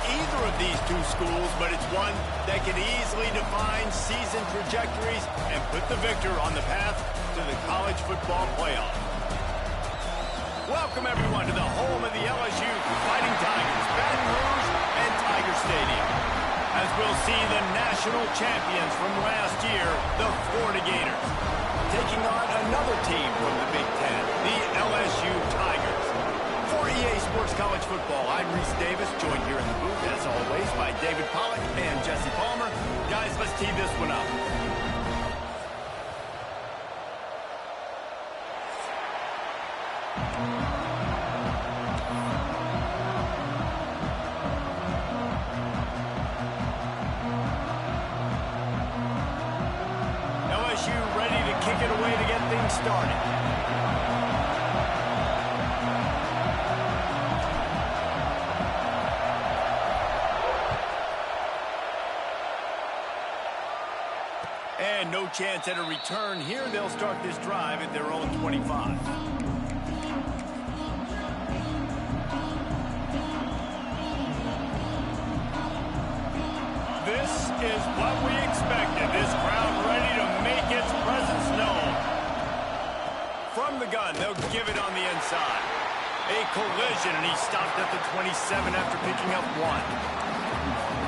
Either of these two schools, but it's one that can easily define season trajectories and put the victor on the path to the college football playoff. Welcome, everyone, to the home of the LSU Fighting Tigers, Baton Rouge and Tiger Stadium, as we'll see the national champions from last year, the Florida Gators, taking on another team from the Big Ten, the LSU Tigers. For EA Sports College Football, I'm Reese Davis, joined here in the booth, as always, by David Pollack and Jesse Palmer. Guys, let's tee this one up. LSU ready to kick it away to get things started. And no chance at a return here. They'll start this drive at their own 25. This is what we expected. This crowd ready to make its presence known. From the gun, they'll give it on the inside. A collision, and he stopped at the 27 after picking up one.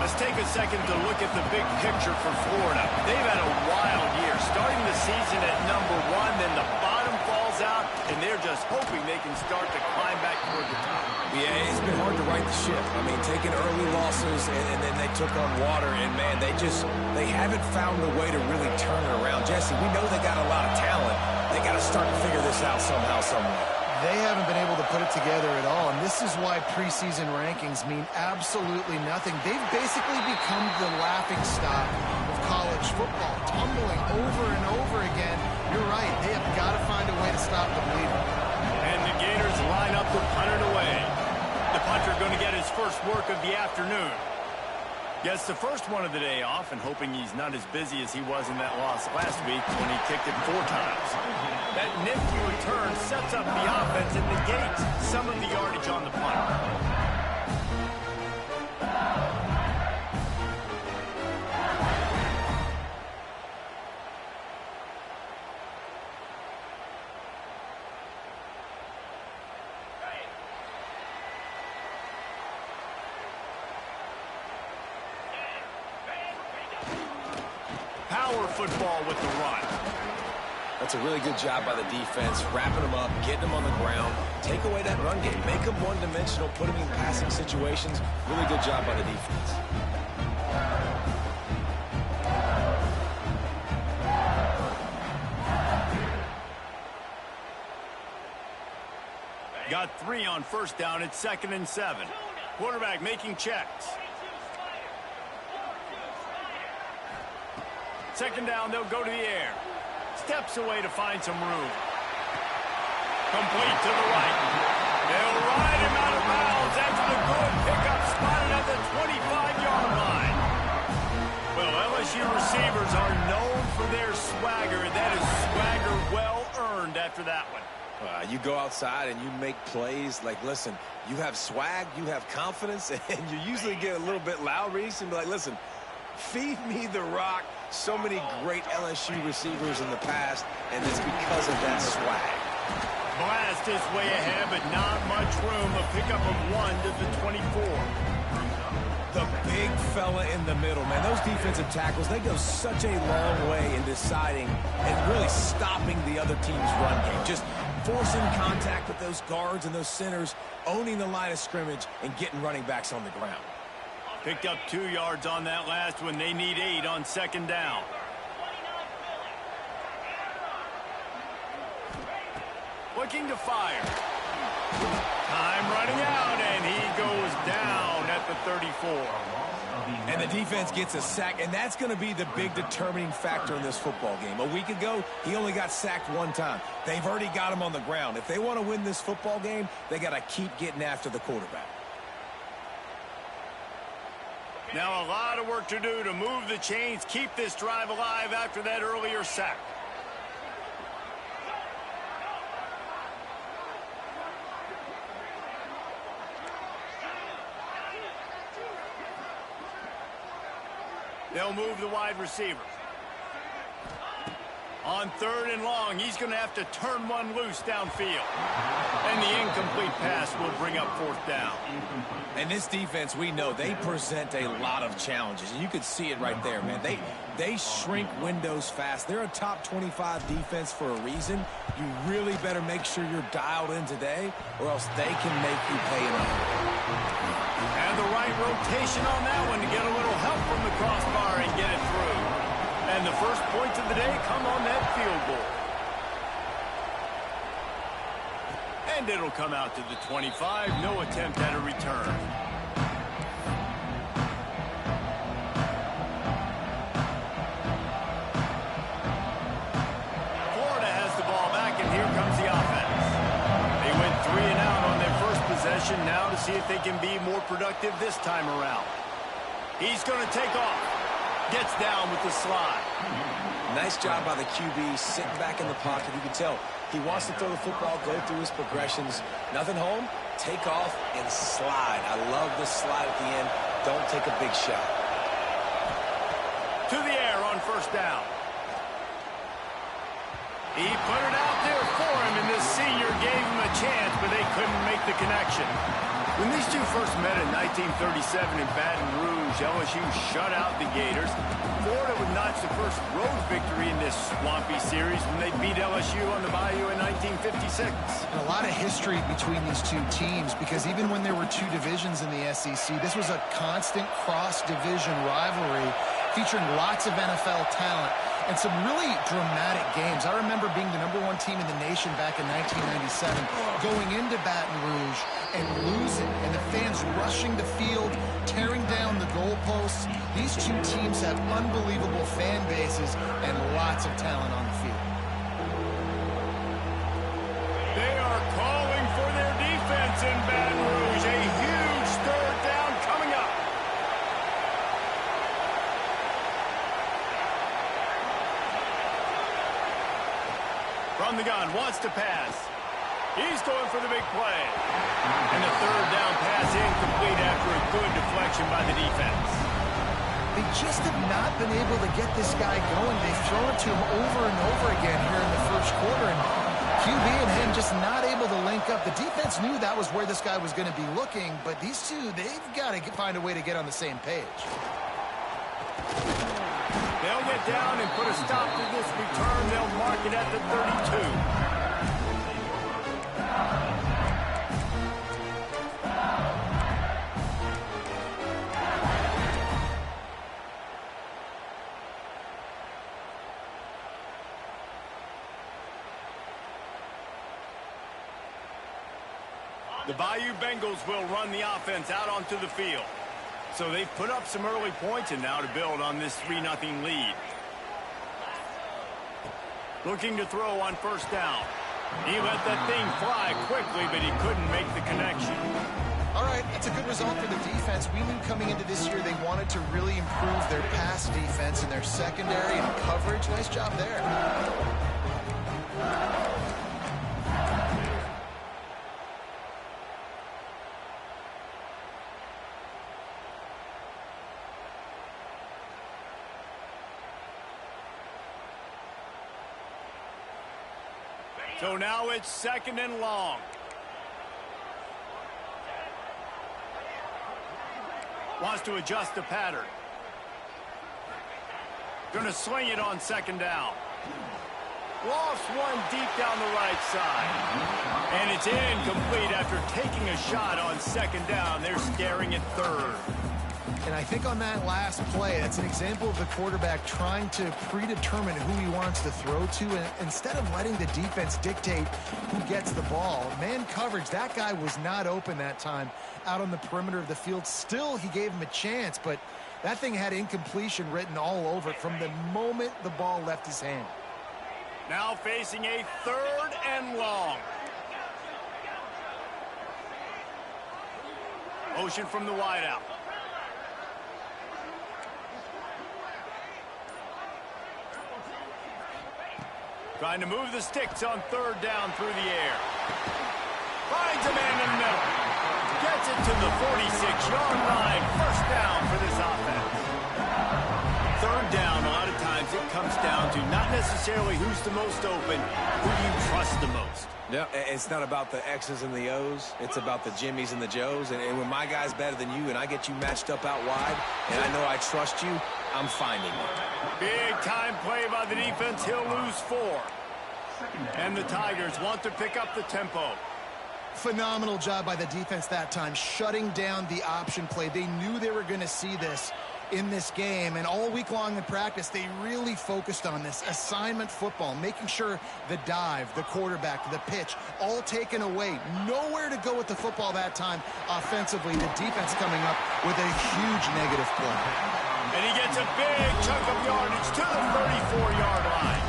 Let's take a second to look at the big picture for Florida. They've had a wild year, starting the season at number 1, then the bottom falls out, and they're just hoping they can start to climb back toward the top. Yeah, it's been hard to right the ship. I mean, taking early losses, and then they took on water, and, man, they haven't found a way to really turn it around. Jesse, we know they got a lot of talent. They got to start to figure this out somehow, somewhere. They haven't been able to put it together at all, and this is why preseason rankings mean absolutely nothing. They've basically become the laughingstock of college football, tumbling over and over again. You're right, they have got to find a way to stop the bleeding. And the Gators line up to punt it away. The punter going to get his first work of the afternoon. Gets the first one of the day off, and hoping he's not as busy as he was in that loss last week when he kicked it 4 times. That nifty return sets up the offense and negates some of the yardage on the punt. Power football with the run. That's a really good job by the defense, wrapping them up, getting them on the ground, take away that run game, make them one-dimensional, put them in passing situations. Really good job by the defense. Got 3 on first down. It's 2nd and 7. Quarterback making checks. 2nd down, they'll go to the air. Steps away to find some room. Complete to the right. They'll ride him out of bounds after the good pickup, spotted at the 25-yard line. Well, LSU receivers are known for their swagger. That is swagger well earned after that one. You go outside and you make plays. Like, listen, you have swag, you have confidence, and you usually get a little bit loud, Reese, and be like, listen, feed me the rock. So many great LSU receivers in the past, and it's because of that swag. Blast is way ahead, but not much room. A pickup of 1 to the 24. The big fella in the middle, man. Those defensive tackles, they go such a long way in deciding and really stopping the other team's run game. Just forcing contact with those guards and those centers, owning the line of scrimmage, and getting running backs on the ground. Picked up 2 yards on that last one. They need 8 on second down. Looking to fire. Time running out, and he goes down at the 34. And the defense gets a sack, and that's going to be the big determining factor in this football game. A week ago, he only got sacked 1 time. They've already got him on the ground. If they want to win this football game, they got to keep getting after the quarterback. Now a lot of work to do to move the chains, keep this drive alive after that earlier sack. They'll move the wide receiver. On 3rd and long, he's going to have to turn one loose downfield. And the incomplete pass will bring up 4th down. And this defense, we know, they present a lot of challenges. And you can see it right there, man. They shrink windows fast. They're a top 25 defense for a reason. You really better make sure you're dialed in today, or else they can make you pay it off. And the right rotation on that one to get a little help from the crossbar and get it through. And the first points of the day come on that field goal. And it'll come out to the 25. No attempt at a return. Florida has the ball back, and here comes the offense. They went 3 and out on their first possession, now to see if they can be more productive this time around. He's going to take off. Gets down with the slide. Nice job by the QB, sitting back in the pocket. You can tell he wants to throw the football, go through his progressions. Nothing home, take off and slide. I love the slide at the end. Don't take a big shot. To the air on 1st down. He put it out there for him, and this senior gave him a chance, but they couldn't make the connection. When these two first met in 1937 in Baton Rouge, LSU shut out the Gators. Florida would notch the first road victory in this swampy series when they beat LSU on the Bayou in 1956. And a lot of history between these two teams, because even when there were 2 divisions in the SEC, this was a constant cross-division rivalry featuring lots of NFL talent and some really dramatic games. I remember being the #1 team in the nation back in 1997, going into Baton Rouge and losing, and the fans rushing the field, tearing down the goalposts. These two teams have unbelievable fan bases and lots of talent on the field. They are calling for their defense in Baton Rouge. A huge 3rd down coming up. From the gun, wants to pass. He's going for the big play. And the 3rd down pass incomplete after a good deflection by the defense. They just have not been able to get this guy going. They've thrown it to him over and over again here in the 1st quarter, and QB and him just not able to link up. The defense knew that was where this guy was going to be looking, but these two, they've got to find a way to get on the same page. They'll get down and put a stop to this return. They'll mark it at the 32. The Bayou Bengals will run the offense out onto the field. So they've put up some early points, and now to build on this 3-0 lead. Looking to throw on 1st down. He let that thing fly quickly, but he couldn't make the connection. All right, that's a good result for the defense. We knew coming into this year they wanted to really improve their pass defense and their secondary and coverage. Nice job there. So now it's 2nd and long. Wants to adjust the pattern. Going to sling it on 2nd down. Lost one deep down the right side. And it's incomplete after taking a shot on second down. They're staring at third. And I think on that last play, that's an example of the quarterback trying to predetermine who he wants to throw to, and instead of letting the defense dictate who gets the ball. Man coverage, that guy was not open that time out on the perimeter of the field. Still, he gave him a chance, but that thing had incompletion written all over it from the moment the ball left his hand. Now facing a 3rd and long. Motion from the wideout. Trying to move the sticks on 3rd down through the air. Finds a man in the middle. Gets it to the 46-yard line. 1st down for this offense. 3rd down, a lot of times it comes down to not necessarily who's the most open, who do you trust the most. Yeah, it's not about the X's and the O's. It's about the Jimmies and the Joes. And when my guy's better than you and I get you matched up out wide and I know I trust you, I'm finding you. Big time play by the defense. He'll lose 4. And the Tigers want to pick up the tempo. Phenomenal job by the defense that time, shutting down the option play. They knew they were going to see this in this game, and all week long in practice, they really focused on this assignment football, making sure the dive, the quarterback, the pitch, all taken away. Nowhere to go with the football that time offensively. The defense coming up with a huge negative play. And he gets a big chunk of yardage to the 34-yard line.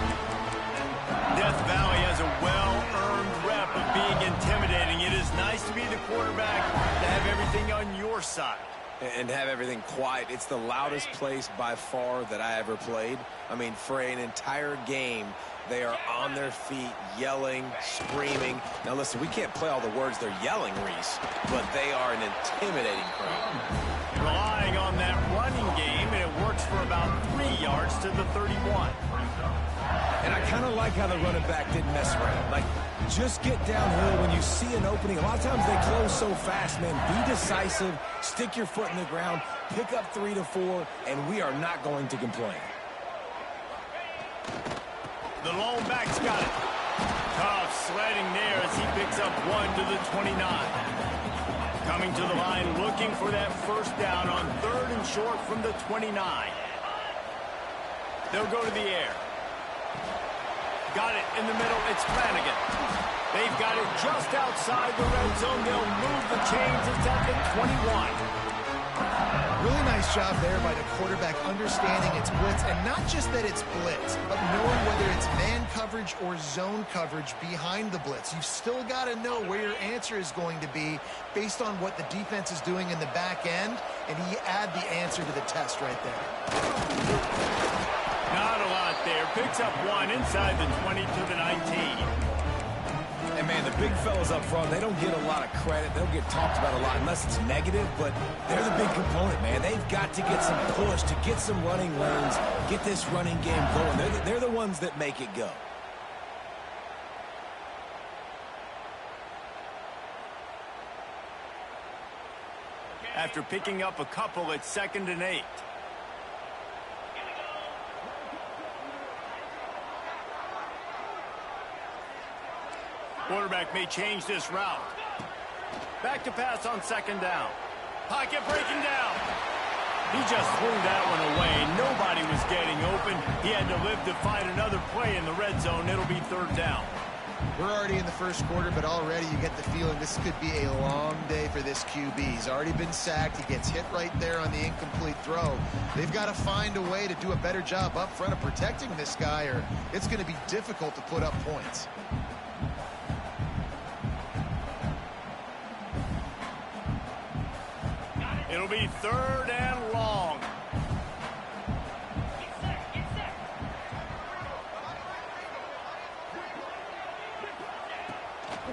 Death Valley has a well-earned rep of being intimidating. It is nice to be the quarterback, to have everything on your side. And have everything quiet. It's the loudest place by far that I ever played. I mean, for an entire game, they are on their feet, yelling, screaming. Now, listen, we can't play all the words they're yelling, Reese, but they are an intimidating crowd. Relying on that running game, and it works for about 3 yards to the 31. And I kind of like how the running back didn't mess around. Like, just get downhill when you see an opening. A lot of times they close so fast, man. Be decisive, stick your foot in the ground, pick up 3 to 4, and we are not going to complain. The lone back's got it. Tough sledding there as he picks up 1 to the 29. Coming to the line, looking for that 1st down on 3rd and short from the 29. They'll go to the air. Got it in the middle. It's Flanagan. They've got it just outside the red zone. They'll move the chains. It's at the 21. Really nice job there by the quarterback understanding it's blitz, and not just that it's blitz, but knowing whether it's man coverage or zone coverage behind the blitz. You've still got to know where your answer is going to be based on what the defense is doing in the back end, and he add the answer to the test right there. Not a lot there. Picks up 1 inside the 20 to the 19. And, man, the big fellas up front, they don't get a lot of credit. They don't get talked about a lot unless it's negative, but they're the big component, man. They've got to get some push, to get some running lanes, get this running game going. They're the ones that make it go. After picking up a couple at 2nd and 8. Quarterback may change this route. Back to pass on 2nd down. Pocket breaking down. He just threw that one away. Nobody was getting open. He had to live to find another play in the red zone. It'll be 3rd down. We're already in the 1st quarter, but already you get the feeling this could be a long day for this QB. He's already been sacked. He gets hit right there on the incomplete throw. They've got to find a way to do a better job up front of protecting this guy, or it's going to be difficult to put up points. It'll be 3rd and long.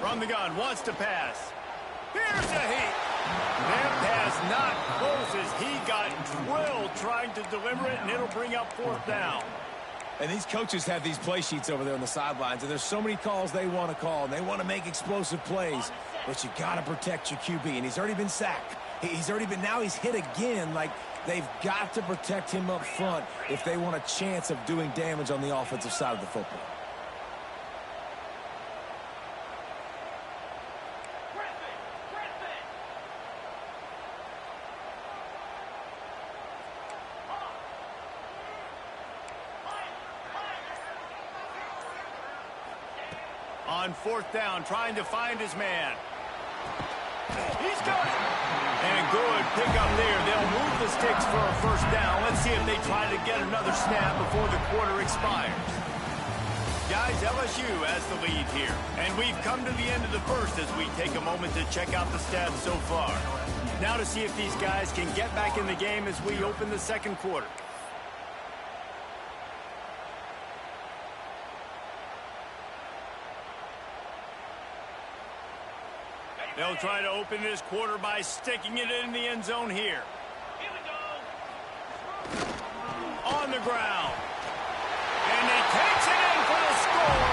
From the gun, wants to pass. Here's a heat. That pass not close as he got drilled trying to deliver it, and it'll bring up 4th down. And these coaches have these play sheets over there on the sidelines, and there's so many calls they want to call, and they want to make explosive plays, but you got to protect your QB, and he's already been sacked. He's already been, now he's hit again. Like, they've got to protect him up front if they want a chance of doing damage on the offensive side of the football. On fourth down, trying to find his man. He's got it. And good pickup there. They'll move the sticks for a first down. Let's see if they try to get another snap before the quarter expires. Guys, LSU has the lead here. And we've come to the end of the first as we take a moment to check out the stats so far. Now to see if these guys can get back in the game as we open the second quarter. They'll try to open this quarter by sticking it in the end zone here. Here we go. On the ground. And he takes it in for the score.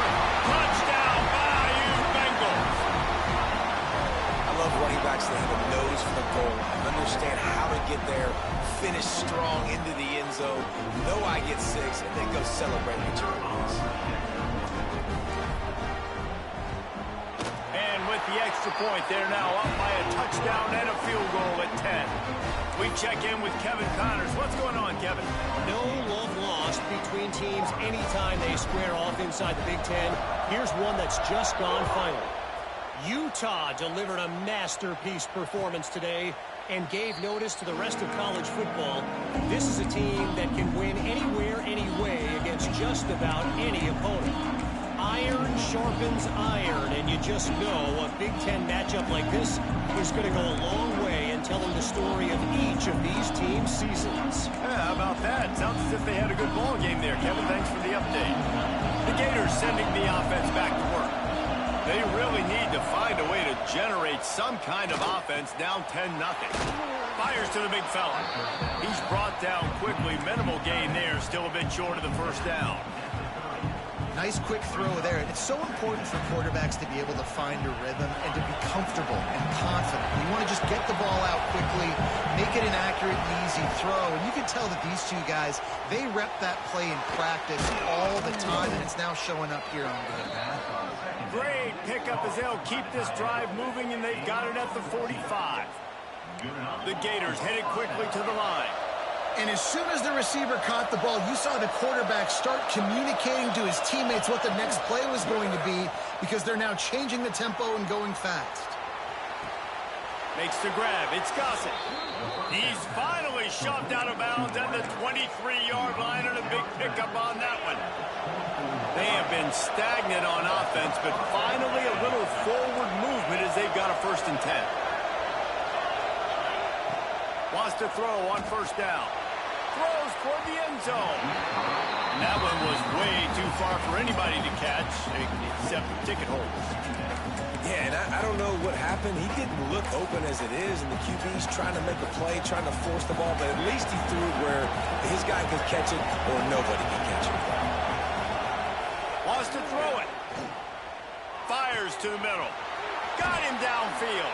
Touchdown, Bayou Bengals. I love running backs that have a nose for the goal, understand how to get there, finish strong into the end zone, know I get 6, and then go celebrate with your boys. With the extra point, they're now up by a touchdown and a field goal at 10. We check in with Kevin Connors. What's going on, Kevin? No love lost between teams anytime they square off inside the Big Ten. Here's one that's just gone final. Utah delivered a masterpiece performance today and gave notice to the rest of college football. This is a team that can win anywhere, anyway against just about any opponent. Iron sharpens iron, and you just know a Big Ten matchup like this is going to go a long way in telling the story of each of these teams' seasons. Yeah, how about that? Sounds as if they had a good ball game there, Kevin. Thanks for the update. The Gators sending the offense back to work. They really need to find a way to generate some kind of offense down 10-0. Fires to the big fella. He's brought down quickly. Minimal gain there, still a bit short of the first down. Nice quick throw there. It's so important for quarterbacks to be able to find a rhythm and to be comfortable and confident. You want to just get the ball out quickly, make it an accurate, easy throw. And you can tell that these two guys, they rep that play in practice all the time, and it's now showing up here on game. Great pickup as they'll keep this drive moving, and they've got it at the 45. The Gators headed quickly to the line. And as soon as the receiver caught the ball, you saw the quarterback start communicating to his teammates what the next play was going to be, because they're now changing the tempo and going fast. Makes the grab. It's Gossett. He's finally shoved out of bounds at the 23-yard line, and a big pickup on that one. They have been stagnant on offense, but finally a little forward movement as they've got a 1st and 10. Wants to throw on first down. Throws toward the end zone. And that one was way too far for anybody to catch, except ticket holders. Yeah, and I don't know what happened. He didn't look open as it is, and the QB's trying to make a play, trying to force the ball, but at least he threw it where his guy could catch it or nobody could catch it. Wants to throw it. Fires to the middle. Got him downfield.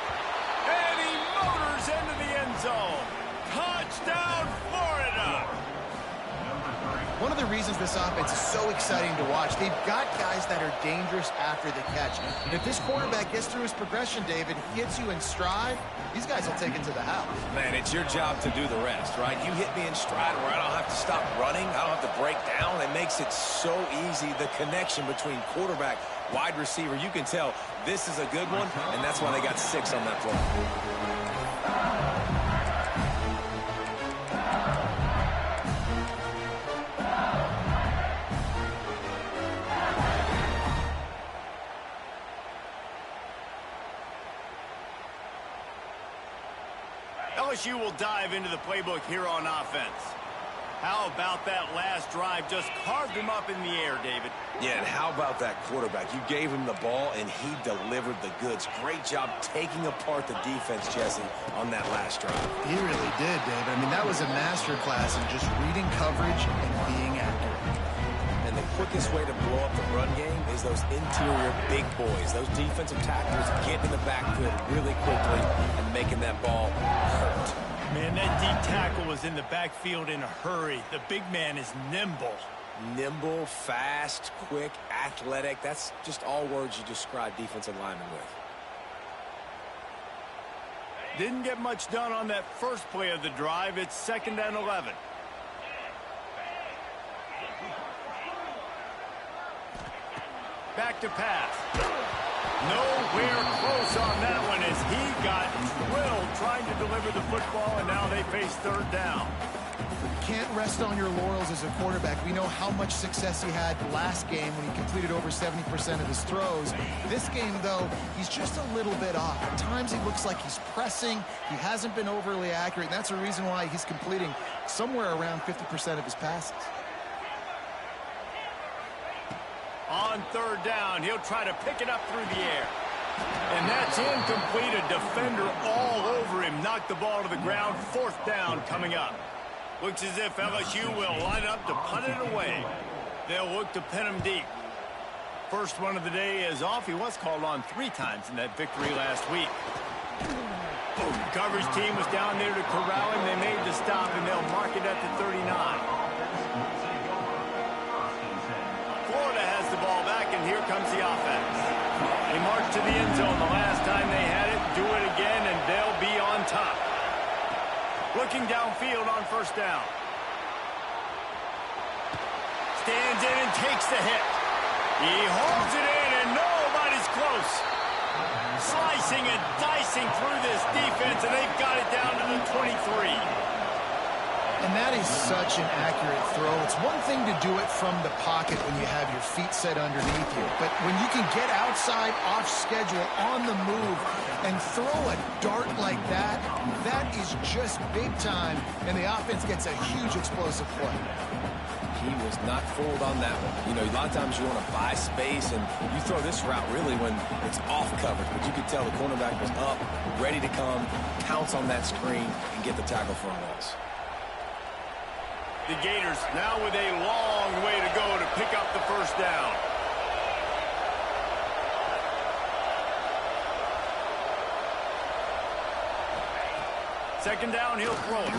And he motors into the end zone. Touchdown, Florida! One of the reasons this offense is so exciting to watch, they've got guys that are dangerous after the catch. And if this quarterback gets through his progression, David, hits you in stride, these guys will take it to the house. Man, it's your job to do the rest, right? You hit me in stride where I don't have to stop running. I don't have to break down. It makes it so easy, the connection between quarterback, wide receiver. You can tell this is a good one, and that's why they got 6 on that play. LSU will dive into the playbook here on offense. How about that last drive? Just carved him up in the air, David. Yeah, and how about that quarterback? You gave him the ball, and he delivered the goods. Great job taking apart the defense, Jesse, on that last drive. He really did, David. I mean, that was a masterclass in just reading coverage and being accurate. And the quickest way to blow up the run game is those interior big boys. Those defensive tackles get in the backfield really quickly and making that ball hurt. Man, that deep tackle was in the backfield in a hurry. The big man is nimble. Nimble, fast, quick, athletic. That's just all words you describe defensive linemen with. Didn't get much done on that first play of the drive. It's 2nd and 11. Back to pass. Nowhere close on that one as he got drilled trying to deliver the football, and now they face third down. Can't rest on your laurels as a quarterback. We know how much success he had last game when he completed over 70% of his throws. This game, though, he's just a little bit off. At times he looks like he's pressing. He hasn't been overly accurate, and that's a reason why he's completing somewhere around 50% of his passes. On third down, he'll try to pick it up through the air. And that's incomplete. A defender all over him. Knocked the ball to the ground. Fourth down coming up. Looks as if LSU will line up to punt it away. They'll look to pin him deep. First one of the day is off. He was called on 3 times in that victory last week. The coverage team was down there to corral him. They made the stop, and they'll mark it at the 39. Florida has the ball back, and here comes the offense. They marched to the end zone the last time they had it. Do it again, and they'll be on top. Looking downfield on first down. Stands in and takes the hit. He holds it in, and nobody's close. Slicing and dicing through this defense, and they've got it down to the 23. And that is such an accurate throw. It's one thing to do it from the pocket when you have your feet set underneath you. But when you can get outside, off schedule, on the move, and throw a dart like that, that is just big time. And the offense gets a huge explosive play. He was not fooled on that one. You know, a lot of times you want to buy space, and you throw this route really when it's off coverage. But you could tell the cornerback was up, ready to come, pounce on that screen, and get the tackle for a loss. The Gators now with a long way to go to pick up the first down. Second down, he'll throw it.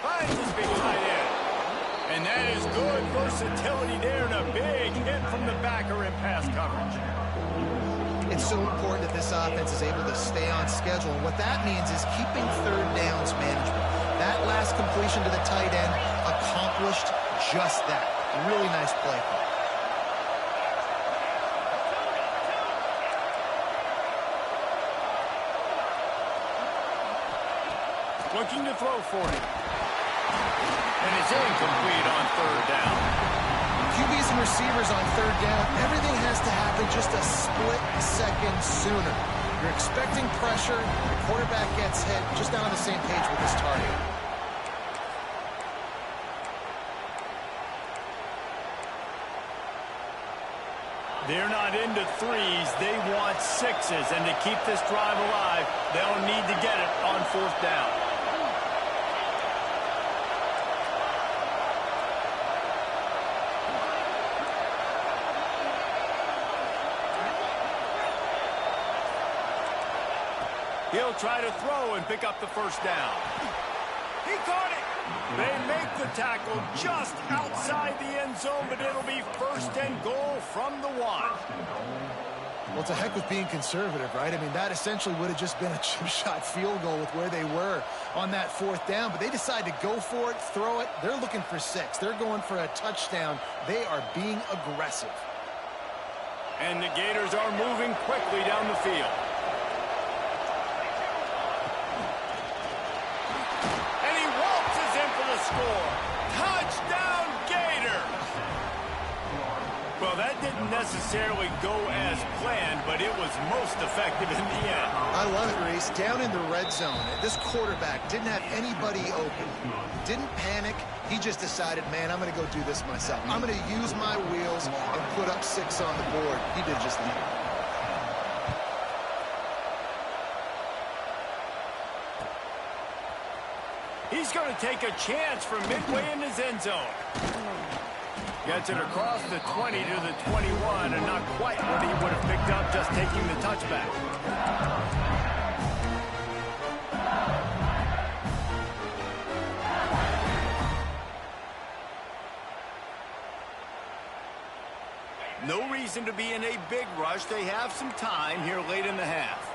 Finds his big tight end. And that is good versatility there, and a big hit from the backer in pass coverage. It's so important that this offense is able to stay on schedule. And what that means is keeping third downs manageable. That last completion to the tight end accomplished just that. Really nice play call. Looking to throw for him. And it's incomplete on third down. QBs and receivers on third down, everything has to happen just a split second sooner. You're expecting pressure, the quarterback gets hit, just not on the same page with his target. They're not into threes, they want sixes, and to keep this drive alive, they'll need to get it on fourth down. He'll try to throw and pick up the first down. He caught it. They make the tackle just outside the end zone, but it'll be first and goal from the 1. Well, it's a heck of being conservative, right? I mean, that essentially would have just been a chip shot field goal with where they were on that fourth down, but they decide to go for it, throw it. They're looking for 6. They're going for a touchdown. They are being aggressive. And the Gators are moving quickly down the field. Score. Touchdown, Gators! Well, that didn't necessarily go as planned, but it was most effective in the end. I love it, Reese. Down in the red zone, this quarterback didn't have anybody open. Didn't panic. He just decided, man, I'm going to go do this myself. I'm going to use my wheels and put up 6 on the board. He did just that. He's going to take a chance from midway in his end zone. Gets it across the 20 to the 21, and not quite what he would have picked up just taking the touchback. No reason to be in a big rush. They have some time here late in the half.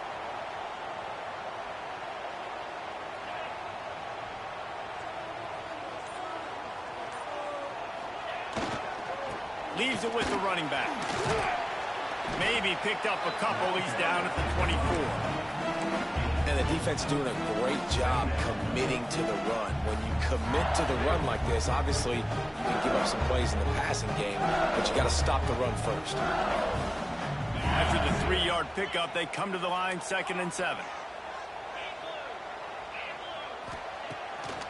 Leaves it with the running back. Maybe picked up a couple. He's down at the 24. And the defense doing a great job committing to the run. When you commit to the run like this, obviously you can give up some plays in the passing game, but you got to stop the run first. After the 3-yard pickup, they come to the line, 2nd and 7.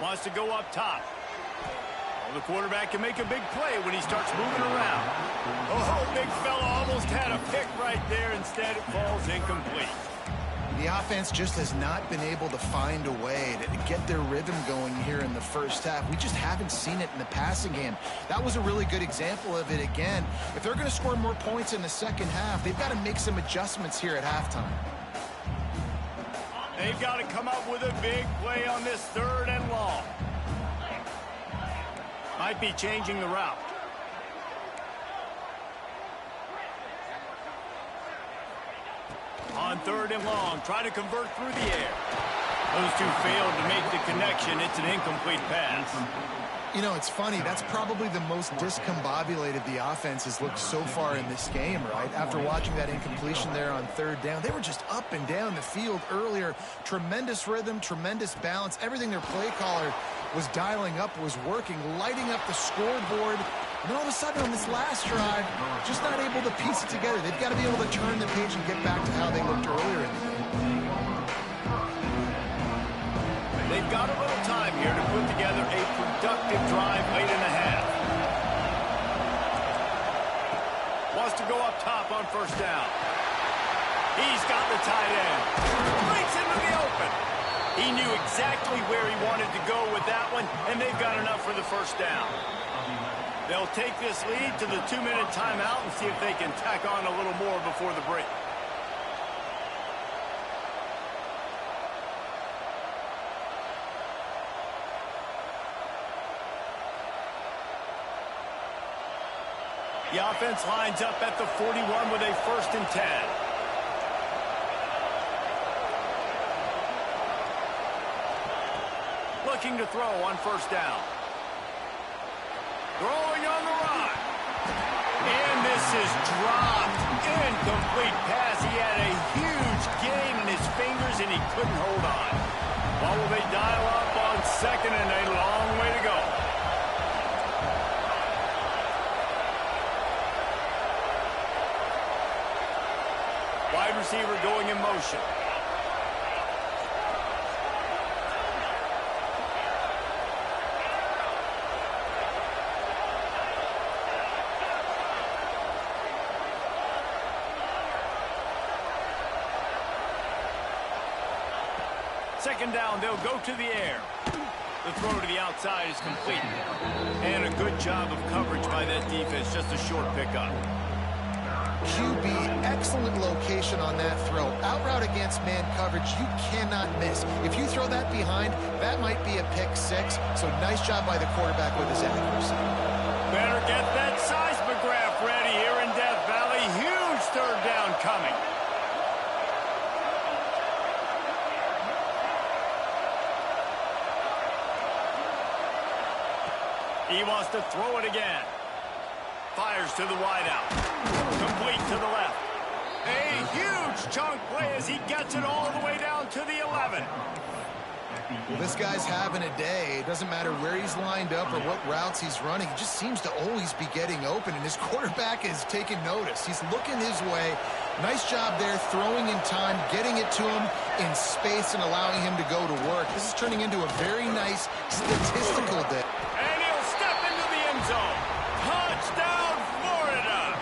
Wants to go up top. Well, the quarterback can make a big play when he starts moving around. Oh, big fella almost had a pick right there. Instead, it falls incomplete. The offense just has not been able to find a way to get their rhythm going here in the first half. We just haven't seen it in the passing game. That was a really good example of it again. If they're going to score more points in the second half, they've got to make some adjustments here at halftime. They've got to come up with a big play on this 3rd and long. Might be changing the route. On 3rd and long, try to convert through the air. Those two failed to make the connection. It's an incomplete pass. You know, it's funny. That's probably the most discombobulated the offense has looked so far in this game, right? After watching that incompletion there on 3rd down, they were just up and down the field earlier. Tremendous rhythm, tremendous balance. Everything their play caller was dialing up was working, lighting up the scoreboard. And then all of a sudden on this last drive, just not able to piece it together. They've got to be able to turn the page and get back to how they looked earlier in the game. They've got a little time here to put together a productive drive late in the half. Wants to go up top on 1st down. He's got the tight end. Breaks into the open. He knew exactly where he wanted to go with that one, and they've got enough for the 1st down. They'll take this lead to the 2-minute timeout and see if they can tack on a little more before the break. The offense lines up at the 41 with a 1st and 10. Looking to throw on 1st down. Throwing on the run. And this is dropped. Incomplete pass. He had a huge gain in his fingers and he couldn't hold on. Well, will they dial up on 2nd and a long way to go? Wide receiver going in motion. Second down, they'll go to the air. The throw to the outside is complete. And a good job of coverage by that defense, just a short pickup. QB, excellent location on that throw. Out route against man coverage, you cannot miss. If you throw that behind, that might be a pick 6. So nice job by the quarterback with his accuracy. Better get that seismograph ready here in Death Valley. Huge 3rd down coming. He wants to throw it again. Fires to the wideout. Complete to the left. A huge chunk play as he gets it all the way down to the 11. Well, this guy's having a day. It doesn't matter where he's lined up or what routes he's running. He just seems to always be getting open, and his quarterback is taking notice. He's looking his way. Nice job there, throwing in time, getting it to him in space and allowing him to go to work. This is turning into a very nice statistical day. And he'll step into the end zone. Touchdown, Florida!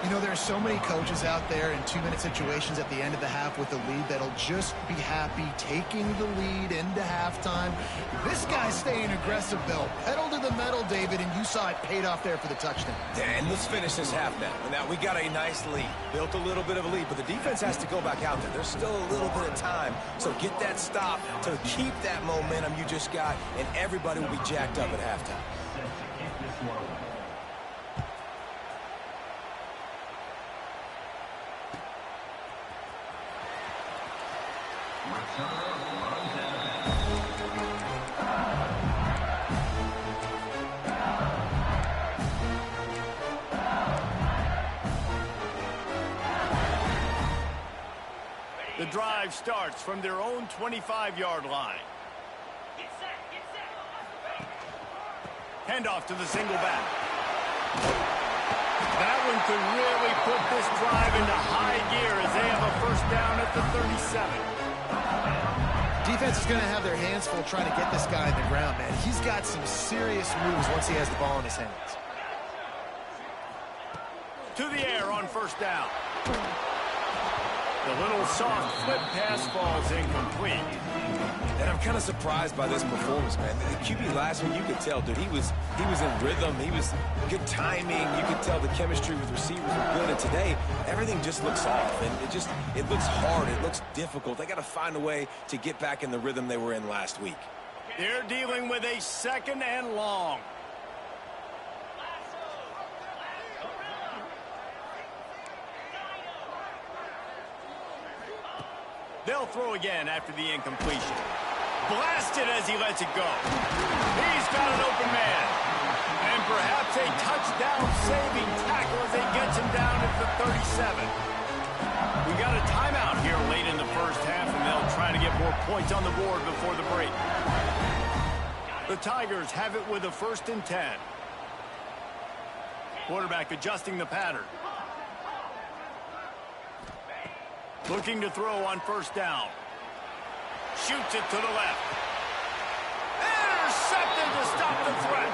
You know, there are so many coaches out there in 2-minute situations at the end of the half with the lead that'll just be happy taking the lead into halftime. This guy's staying aggressive, though. Pedal to the metal, David, and you saw it paid off there for the touchdown. And let's finish this half now. Now, we got a nice lead. Built a little bit of a lead, but the defense has to go back out there. There's still a little bit of time. So get that stop to keep that momentum you just got, and everybody will be jacked up at halftime. drive starts from their own 25-yard line. Handoff to the single back. That one could really put this drive into high gear as they have a first down at the 37. Defense is going to have their hands full trying to get this guy in the ground, man. He's got some serious moves once he has the ball in his hands. To the air on first down. The little soft flip pass falls incomplete. And I'm kind of surprised by this performance, man. The QB last week, you could tell, dude, he was in rhythm. He was good timing. You could tell the chemistry with receivers were good. And today, everything just looks off. And it looks hard. It looks difficult. They got to find a way to get back in the rhythm they were in last week. They're dealing with a 2nd and long. They'll throw again after the incompletion. Blasted as he lets it go. He's got an open man. And perhaps a touchdown-saving tackle as he gets him down at the 37. We got a timeout here late in the first half, and they'll try to get more points on the board before the break. The Tigers have it with a 1st and 10. Quarterback adjusting the pattern. Looking to throw on first down. Shoots it to the left. Intercepted to stop the threat.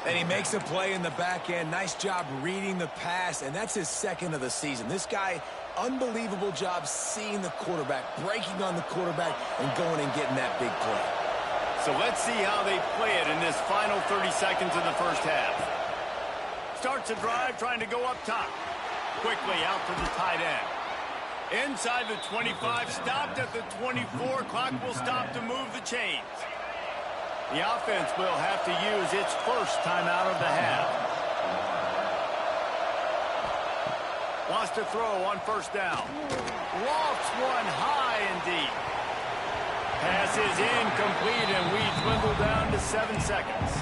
And he makes a play in the back end. Nice job reading the pass, and that's his 2nd of the season. This guy, unbelievable job seeing the quarterback, breaking on the quarterback, and going and getting that big play. So let's see how they play it in this final 30 seconds of the first half. Starts a drive trying to go up top. Quickly out to the tight end. Inside the 25, stopped at the 24. Clock will stop to move the chains. The offense will have to use its first timeout of the half. Wants to throw on first down. Lofts one high and deep. Pass is incomplete, and we dwindle down to 7 seconds.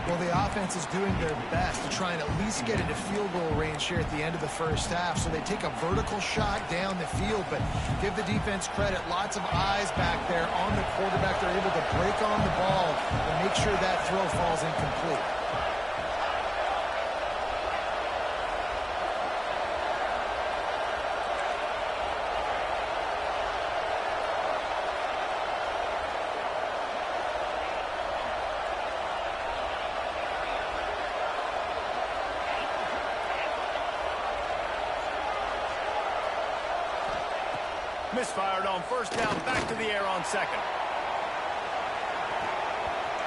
Well, the offense is doing their best to try and at least get into field goal range here at the end of the first half. So they take a vertical shot down the field, but give the defense credit. Lots of eyes back there on the quarterback. They're able to break on the ball and make sure that throw falls incomplete. Misfired on first down, back to the air on 2nd.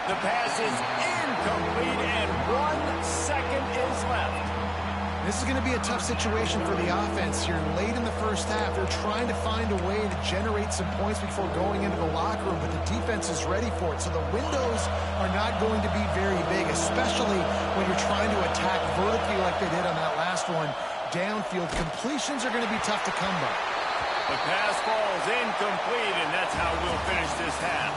The pass is incomplete, and 1 second is left. This is going to be a tough situation for the offense here. Late in the first half, they're trying to find a way to generate some points before going into the locker room, but the defense is ready for it. So the windows are not going to be very big, especially when you're trying to attack vertically like they did on that last one. Downfield completions are going to be tough to come by. The pass falls incomplete, and that's how we'll finish this half.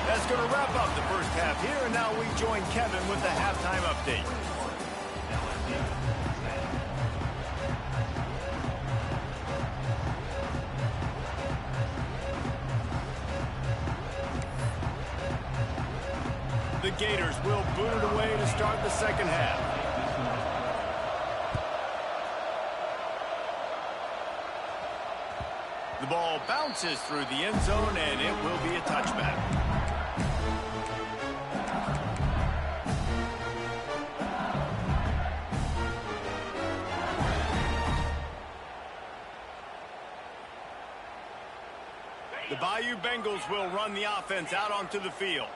That's going to wrap up the first half here, and now we join Kevin with the halftime update. The Gators will boot it away to start the second half. The ball bounces through the end zone, and it will be a touchback. The Bayou Bengals will run the offense out onto the field.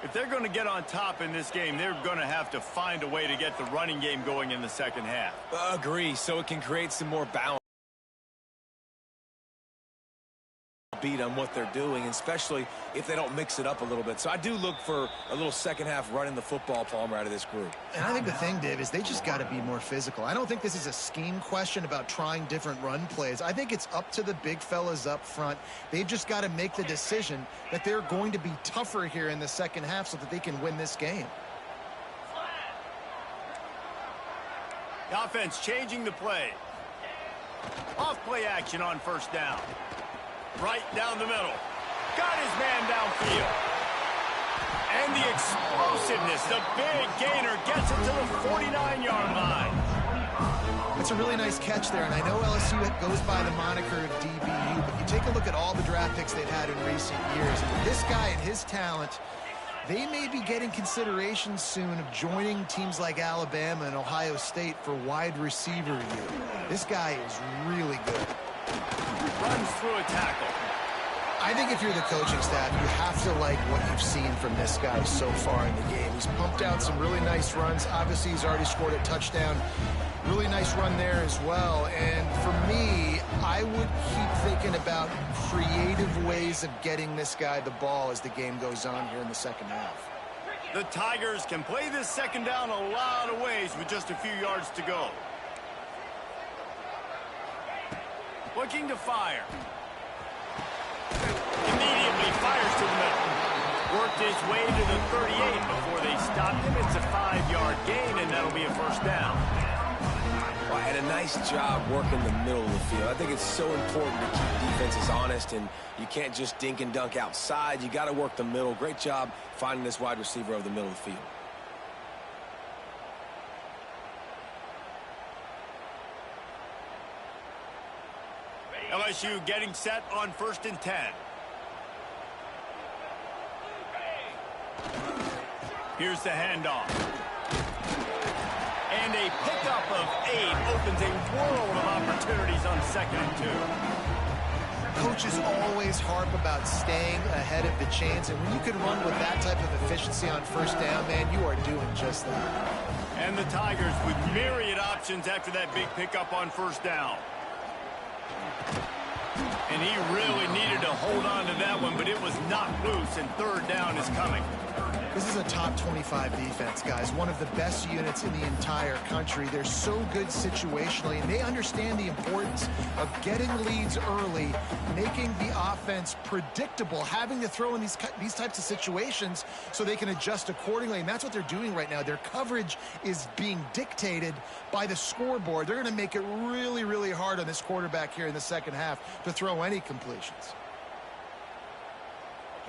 If they're going to get on top in this game, they're going to have to find a way to get the running game going in the second half. Agree, so it can create some more balance. Beat on what they're doing, especially if they don't mix it up a little bit. So I do look for a little second half running the football, Palmer, out of this group. And I think the thing, Dave, is they just got to be more physical. I don't think this is a scheme question about trying different run plays. I think it's up to the big fellas up front. They've just got to make the decision that they're going to be tougher here in the second half so that they can win this game. The offense changing the play. Off-play action on first down. Right down the middle. Got his man downfield. And the explosiveness, the big gainer gets it to the 49-yard line. It's a really nice catch there, and I know LSU goes by the moniker of DBU, but you take a look at all the draft picks they've had in recent years, and this guy and his talent, they may be getting consideration soon of joining teams like Alabama and Ohio State for wide receiver year. This guy is really good. Runs through a tackle. I think if you're the coaching staff, you have to like what you've seen from this guy so far in the game. He's pumped out some really nice runs. Obviously, he's already scored a touchdown. Really nice run there as well. And for me, I would keep thinking about creative ways of getting this guy the ball as the game goes on here in the second half. The Tigers can play this second down a lot of ways with just a few yards to go. Looking to fire. Immediately fires to the middle. Worked his way to the 38 before they stopped him. It's a 5-yard gain, and that'll be a first down. Well, and a nice job working the middle of the field. I think it's so important to keep defenses honest, and you can't just dink and dunk outside. You got to work the middle. Great job finding this wide receiver over the middle of the field. LSU getting set on 1st and 10. Here's the handoff. And a pickup of 8 opens a world of opportunities on 2nd and 2. Coaches always harp about staying ahead of the chains, and when you can run with that type of efficiency on first down, man, you are doing just that. And the Tigers with myriad options after that big pickup on first down. And he really needed to hold on to that one, but it was knocked loose, and 3rd down is coming. This is a top 25 defense, guys. One of the best units in the entire country. They're so good situationally, and they understand the importance of getting leads early, making the offense predictable, having to throw in these types of situations so they can adjust accordingly. And that's what they're doing right now. Their coverage is being dictated by the scoreboard. They're going to make it really, really hard on this quarterback here in the second half to throw any completions.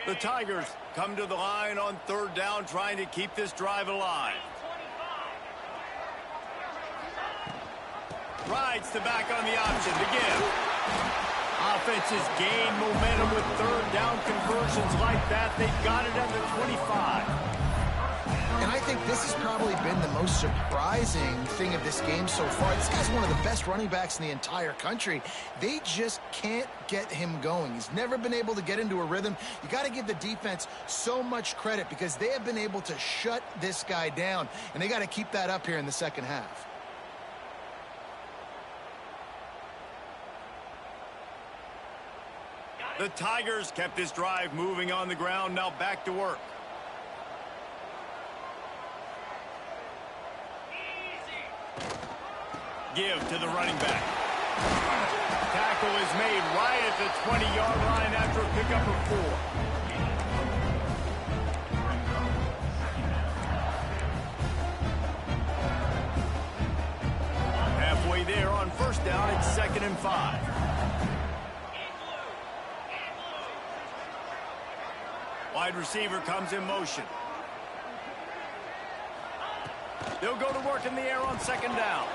The Tigers come to the line on 3rd down, trying to keep this drive alive. Rides the back on the option to give. Offenses gain momentum with 3rd down conversions like that. They've got it at the 25. And I think this has probably been the most surprising thing of this game so far. This guy's one of the best running backs in the entire country. They just can't get him going. He's never been able to get into a rhythm. You got to give the defense so much credit because they have been able to shut this guy down, and they got to keep that up here in the second half. The Tigers kept this drive moving on the ground. Now back to work. Give to the running back. Tackle is made right at the 20-yard line after a pickup of 4. Halfway there on first down, it's 2nd and 5. Wide receiver comes in motion. They'll go to work in the air on 2nd down.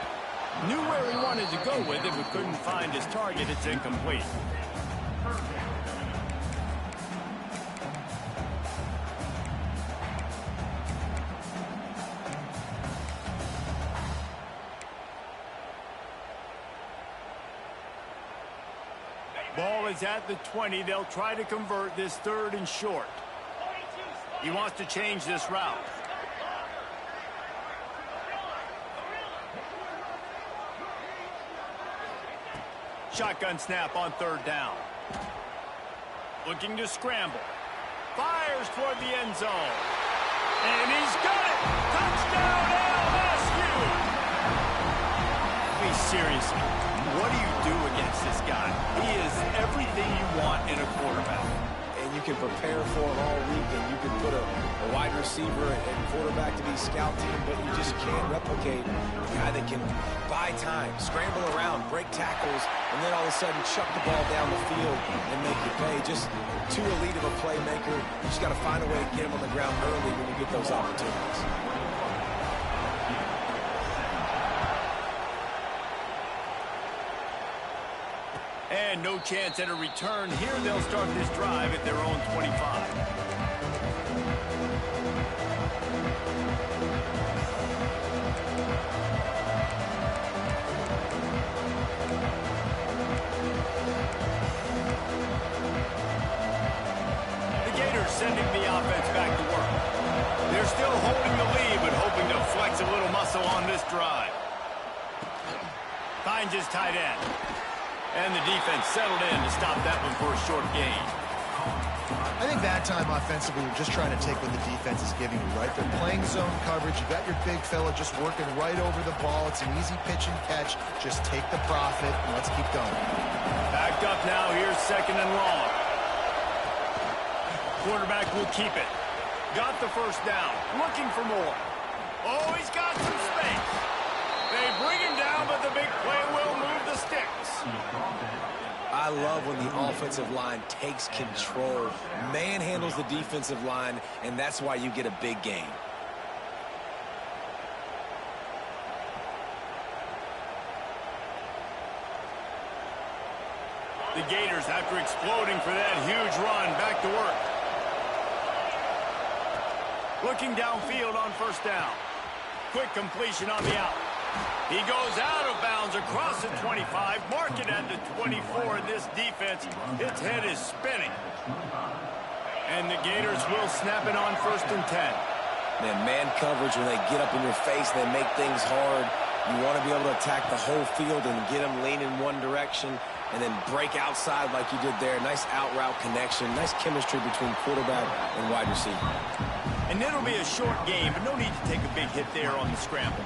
Knew where he wanted to go with it, but couldn't find his target. It's incomplete. Ball is at the 20. They'll try to convert this 3rd and short. He wants to change this route. Shotgun snap on 3rd down. Looking to scramble. Fires toward the end zone. And he's got it! Touchdown LSU! I mean, seriously, what do you do against this guy? He is everything you want in a quarterback. And you can prepare for them all week, and you can put a wide receiver and quarterback to be scout team, but you just can't replicate a guy that can buy time, scramble around, break tackles, and then all of a sudden chuck the ball down the field and make you pay. Just too elite of a playmaker. You just got to find a way to get him on the ground early when you get those opportunities. And no chance at a return here. They'll start this drive at their own 25. The Gators sending the offense back to work. They're still holding the lead, but hoping to flex a little muscle on this drive. Finds his tight end. And the defense settled in to stop that one for a short gain. I think that time offensively, you're just trying to take what the defense is giving you, right? They're playing zone coverage. You got your big fella just working right over the ball. It's an easy pitch and catch. Just take the profit, and let's keep going. Backed up now. Here's second and long. Quarterback will keep it. Got the first down. Looking for more. Oh, he's got some space. They bring him down, but the big play will move the sticks. I love when the offensive line takes control, manhandles the defensive line, and that's why you get a big gain. The Gators, after exploding for that huge run, back to work. Looking downfield on first down. Quick completion on the out. He goes out of bounds across the 25, mark it at the 24, and this defense, its head is spinning. And the Gators will snap it on first and 10. Man coverage, when they get up in your face, they make things hard. You want to be able to attack the whole field and get them lean in one direction and then break outside like you did there. Nice out route connection, nice chemistry between quarterback and wide receiver. And it'll be a short game, but no need to take a big hit there on the scramble.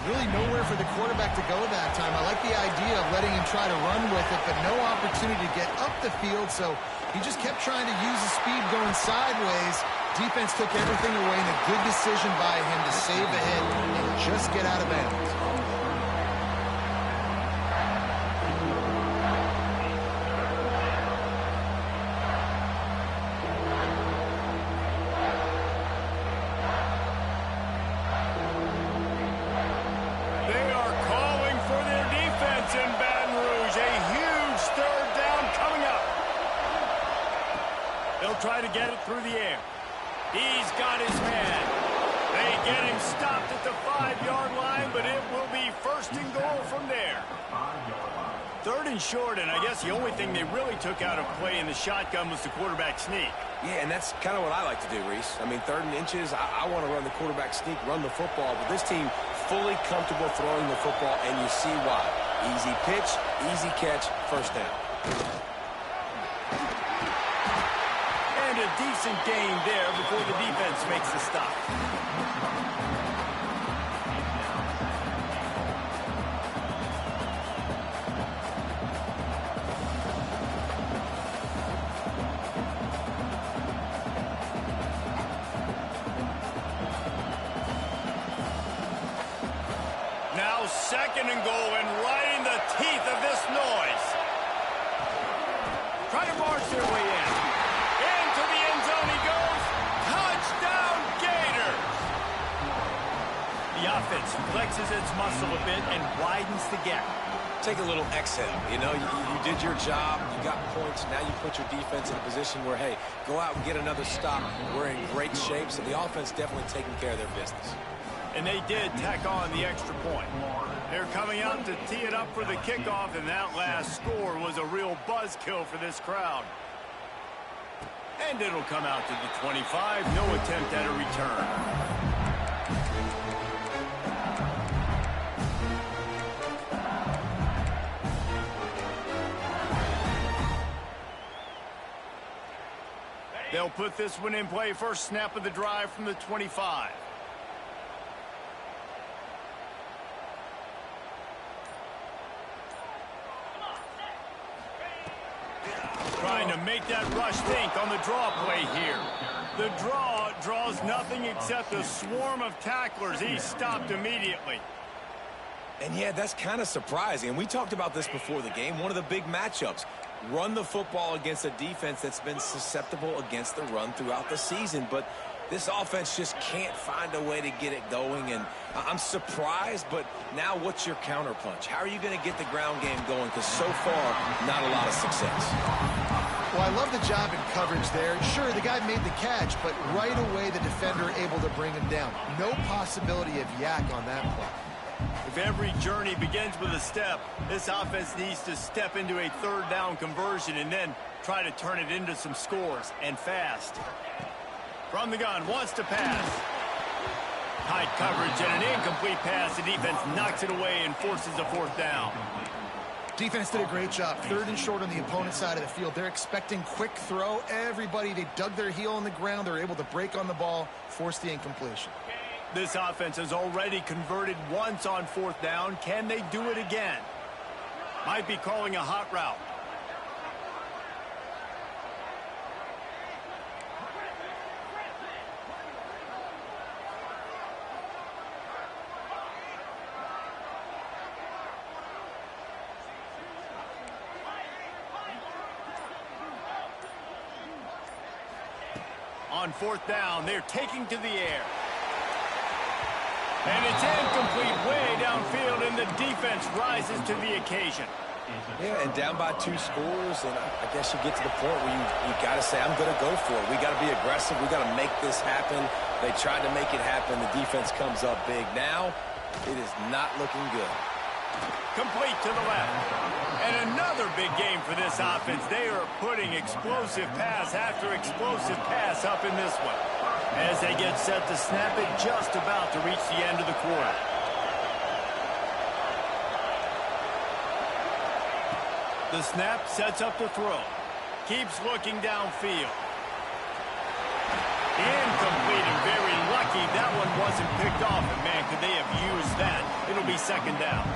Really nowhere for the quarterback to go that time. I like the idea of letting him try to run with it, but no opportunity to get up the field, so he just kept trying to use his speed going sideways. Defense took everything away, and a good decision by him to save a hit and just get out of bounds. In Baton Rouge, a huge third down coming up. They'll try to get it through the air. He's got his man. They get him stopped at the 5-yard line, but it will be first and goal from there. Third and short, and I guess the only thing they really took out of play in the shotgun was the quarterback sneak. Yeah, and that's kind of what I like to do, Reese. I mean, 3rd and inches, I want to run the quarterback sneak, run the football, but this team fully comfortable throwing the football, and you see why. Easy pitch, easy catch, first down. And a decent gain there before the defense makes the stop. Now second and goal, and right in the teeth of this noise. Try to march their way in. Into the end zone he goes. Touchdown, Gators! The offense flexes its muscle a bit and widens the gap. Take a little exhale. You know, you did your job. You got points. Now you put your defense in a position where, hey, go out and get another stop. We're in great shape, so the offense definitely taking care of their business. And they did tack on the extra point. They're coming out to tee it up for the kickoff, and that last score was a real buzzkill for this crowd. And it'll come out to the 25. No attempt at a return. They'll put this one in play. First snap of the drive from the 25. trying to make that rush think on the draw play here. The draw draws nothing except a swarm of tacklers. He's stopped immediately. And yeah, that's kind of surprising. And we talked about this before the game. One of the big matchups. Run the football against a defense that's been susceptible against the run throughout the season. But this offense just can't find a way to get it going. And I'm surprised, but now what's your counterpunch? How are you going to get the ground game going? Because so far, not a lot of success. Well, I love the job in coverage there. Sure, the guy made the catch, but right away the defender able to bring him down. No possibility of yak on that play. If every journey begins with a step, this offense needs to step into a third down conversion and then try to turn it into some scores, and fast. From the gun, wants to pass. Tight coverage and an incomplete pass. The defense knocks it away and forces a fourth down. Defense did a great job. Third and short on the opponent's side of the field. They're expecting quick throw. Everybody, they dug their heel on the ground. They're able to break on the ball, force the incompletion. This offense has already converted once on fourth down. Can they do it again? Might be calling a hot route. On fourth down, they're taking to the air. And it's incomplete way downfield, and the defense rises to the occasion. Yeah, and down by 2 scores, and I guess you get to the point where you got to say, I'm going to go for it. We got to be aggressive. We got to make this happen. They tried to make it happen. The defense comes up big. Now, it is not looking good. Complete to the left. And another big game for this offense. They are putting explosive pass after explosive pass up in this one, as they get set to snap it, just about to reach the end of the quarter. The snap sets up the throw. Keeps looking downfield. Incomplete, and very lucky that one wasn't picked off. And man, could they have used that. It'll be second down.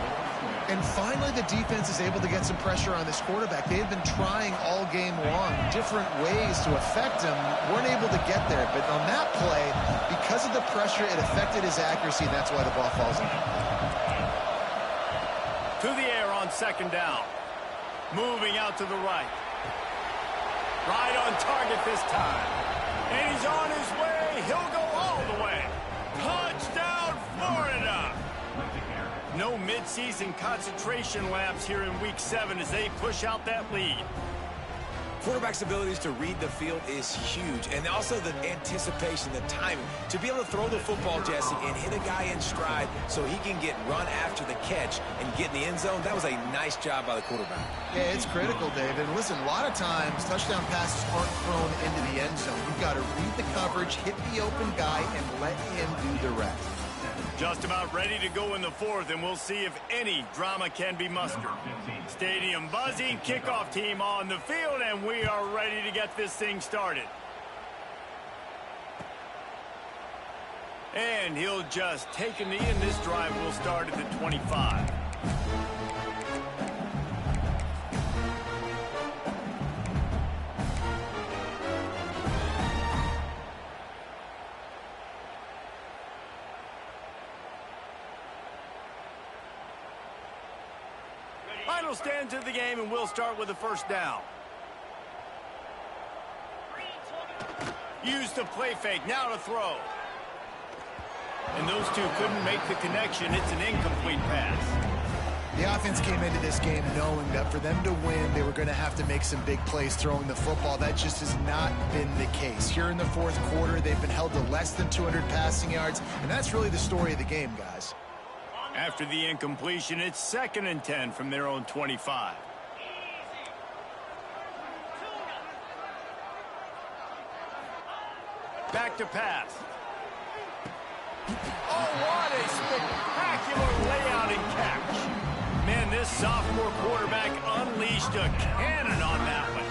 And finally, the defense is able to get some pressure on this quarterback. They have been trying all game long different ways to affect him. Weren't able to get there. But on that play, because of the pressure, it affected his accuracy, and that's why the ball falls in. To the air on second down. Moving out to the right. Right on target this time. And he's on his way. He'll go all the way. Touchdown, Florida! No midseason concentration lapse here in Week 7 as they push out that lead. Quarterback's abilities to read the field is huge, and also the anticipation, the timing. To be able to throw the football, Jesse, and hit a guy in stride so he can get run after the catch and get in the end zone, that was a nice job by the quarterback. Yeah, it's critical, Dave. And listen, a lot of times, touchdown passes aren't thrown into the end zone. You've got to read the coverage, hit the open guy, and let him do the rest. Just about ready to go in the fourth, and we'll see if any drama can be mustered. Stadium buzzing, kickoff team on the field, and we are ready to get this thing started. And he'll just take a knee, and this drive will start at the 25. Final stands of the game, and we'll start with the first down. Use the play fake, now to throw. And those two couldn't make the connection. It's an incomplete pass. The offense came into this game knowing that for them to win, they were going to have to make some big plays throwing the football. That just has not been the case. Here in the fourth quarter, they've been held to less than 200 passing yards, and that's really the story of the game, guys. After the incompletion, it's 2nd and 10 from their own 25. Back to pass. Oh, what a spectacular layout and catch. Man, this sophomore quarterback unleashed a cannon on that one.